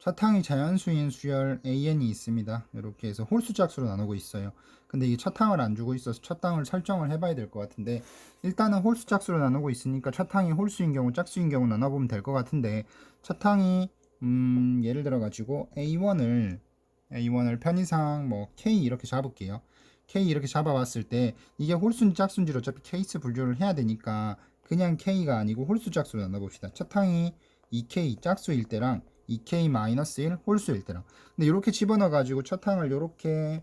차탕이 자연수인 수열 AN이 있습니다. 이렇게 해서 홀수 짝수로 나누고 있어요. 근데 이 차탕을 안 주고 있어서 차탕을 설정을 해봐야 될 것 같은데, 일단은 홀수 짝수로 나누고 있으니까 차탕이 홀수인 경우 짝수인 경우 나눠보면 될 것 같은데, 차탕이 예를 들어 가지고 A1을 편의상 뭐 K 이렇게 잡을게요. K 이렇게 잡아봤을 때 이게 홀수인지 짝수인지 어차피 케이스 분류를 해야 되니까 그냥 K가 아니고 홀수 짝수로 나눠봅시다. 차탕이 2K 짝수일 때랑 2K-1 홀수일 때랑. 근데 이렇게 집어넣어 가지고 차탕을 이렇게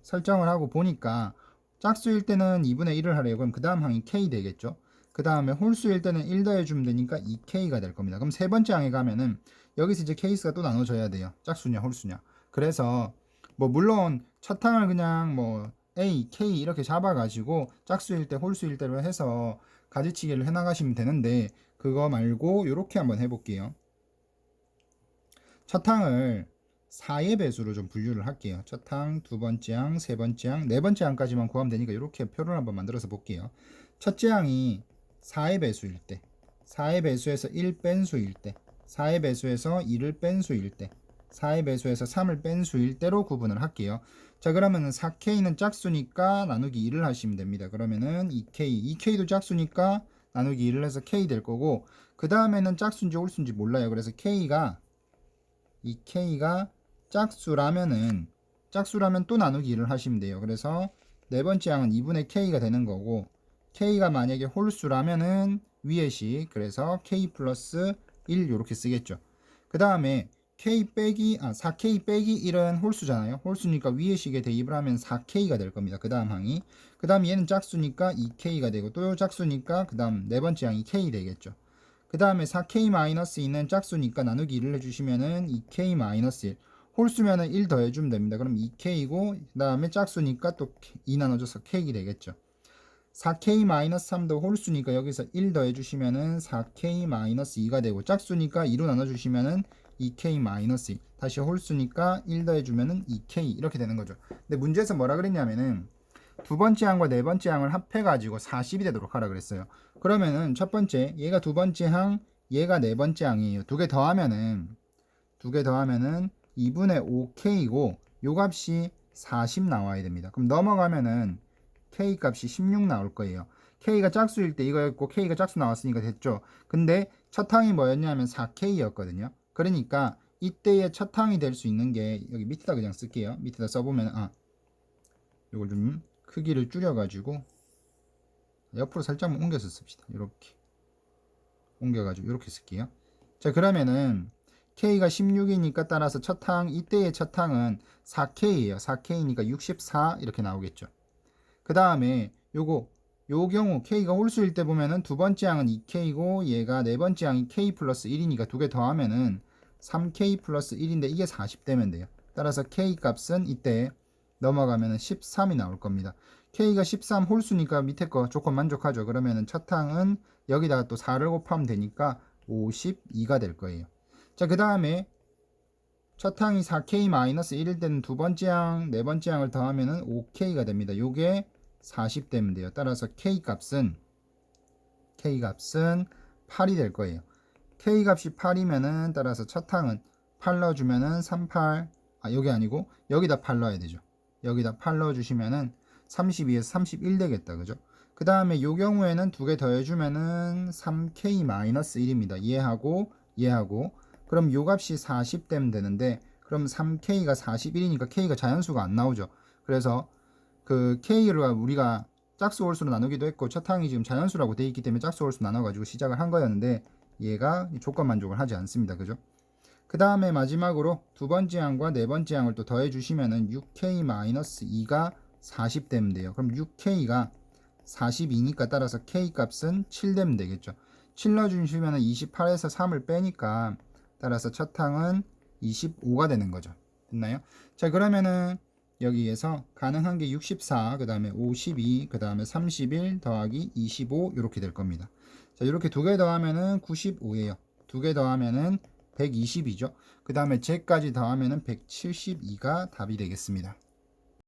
설정을 하고 보니까 짝수일 때는 2분의 1을 하래요. 그럼 그 다음 항이 K 되겠죠. 그 다음에 홀수일 때는 1 더해주면 되니까 2K가 될 겁니다. 그럼 세 번째 항에 가면은 여기서 이제 케이스가 또 나눠져야 돼요. 짝수냐 홀수냐. 그래서 뭐 물론 차탕을 그냥 뭐 A, K 이렇게 잡아가지고 짝수일 때 홀수일 때로 해서 가지치기를 해나가시면 되는데, 그거 말고 이렇게 한번 해볼게요. 차탕을 4의 배수로 좀 분류를 할게요. 차탕 두 번째 항, 세 번째 항, 네 번째 항까지만 구하면 되니까 이렇게 표를 한번 만들어서 볼게요. 첫째 항이 4의 배수일 때, 4의 배수에서 1 뺀 수일 때, 4의 배수에서 2를 뺀 수일 때, 4의 배수에서 3을 뺀 수일 때로 구분을 할게요. 자, 그러면은 4K는 짝수니까 나누기 2를 하시면 됩니다. 그러면은 2K, 2K도 짝수니까 나누기 2를 해서 K 될 거고, 그 다음에는 짝수인지 홀수인지 몰라요. 그래서 이 K가 짝수라면 또 나누기 1을 하시면 돼요. 그래서 네 번째 항은 2분의 K가 되는 거고, K가 만약에 홀수라면은 위의 식, 그래서 K 플러스 1 이렇게 쓰겠죠. 그 다음에 4K 빼기 1은 홀수잖아요. 홀수니까 위의 식에 대입을 하면 4K가 될 겁니다. 그 다음 항이. 그 다음 얘는 짝수니까 2K가 되고, 또 짝수니까 그 다음 네 번째 항이 K 되겠죠. 그 다음에 4K-2는 짝수니까 나누기 1을 해주시면은 2K-1. 홀수면은 1 더해주면 됩니다. 그럼 2K고, 그 다음에 짝수니까 또 2 나눠줘서 K가 되겠죠. 4K-3도 홀수니까 여기서 1 더해주시면은 4K-2가 되고, 짝수니까 2로 나눠주시면은 2K-2. 다시 홀수니까 1 더해주면은 2K 이렇게 되는 거죠. 근데 문제에서 뭐라 그랬냐면은 두 번째 항과 네 번째 항을 합해가지고 40이 되도록 하라 그랬어요. 그러면은 첫 번째, 얘가 두 번째 항, 얘가 네 번째 항이에요. 두 개 더하면은 2분의 5K고, 요 값이 40 나와야 됩니다. 그럼 넘어가면은 K 값이 16 나올 거예요. K가 짝수일 때 이거였고, K가 짝수 나왔으니까 됐죠. 근데 첫 항이 뭐였냐면 4K였거든요. 그러니까 이때의 첫 항이 될 수 있는 게, 여기 밑에다 그냥 쓸게요. 밑에다 써보면, 요걸 좀 크기를 줄여가지고 옆으로 살짝만 옮겨서 씁시다. 이렇게 옮겨가지고 이렇게 쓸게요. 자, 그러면은 K가 16이니까 따라서 이때의 첫 항은 4K예요. 4K니까 64 이렇게 나오겠죠. 그 다음에 요 경우 K가 홀수일 때 보면은 두 번째 항은 2K고, 얘가 네 번째 항이 K 플러스 1이니까 두 개 더하면은 3K 플러스 1인데 이게 40 되면 돼요. 따라서 K 값은 이때 넘어가면은 13이 나올 겁니다. K가 13 홀수니까 밑에 거 조건 만족하죠. 그러면은 첫 항은 여기다가 또 4를 곱하면 되니까 52가 될 거예요. 자, 그 다음에 첫 항이 4K-1일 때는 두 번째 항, 네 번째 항을 더하면은 5K가 됩니다. 요게 40 되면 돼요. 따라서 K 값은 8이 될 거예요. K 값이 8이면은 따라서 첫 항은 8 넣어주면은 38, 여기 아니고 여기다 8 넣어야 되죠. 여기다 8 넣어주시면은 32에서 31 되겠다. 그죠? 그 다음에 요 경우에는 두 개 더해주면은 3K-1입니다. 얘하고. 그럼 요 값이 40 되면 되는데, 그럼 3K가 41이니까 K가 자연수가 안 나오죠. 그래서 그 K를 우리가 짝수 홀수로 나누기도 했고, 첫 항이 지금 자연수라고 돼 있기 때문에 짝수 홀수 나눠가지고 시작을 한 거였는데, 얘가 조건 만족을 하지 않습니다. 그죠? 그 다음에 마지막으로 두 번째 항과 네 번째 항을 또 더해 주시면은 6K-2가 40 되면 돼요. 그럼 6K가 42니까 따라서 K 값은 7 되면 되겠죠. 7 넣어주시면 28에서 3을 빼니까 따라서 첫 항은 25가 되는 거죠. 됐나요? 자, 그러면은 여기에서 가능한 게 64, 그 다음에 52, 그 다음에 31 더하기 25 이렇게 될 겁니다. 자, 이렇게 두 개 더하면은 95예요. 두 개 더하면은 120이죠. 그 다음에 쟤까지 더하면은 172가 답이 되겠습니다.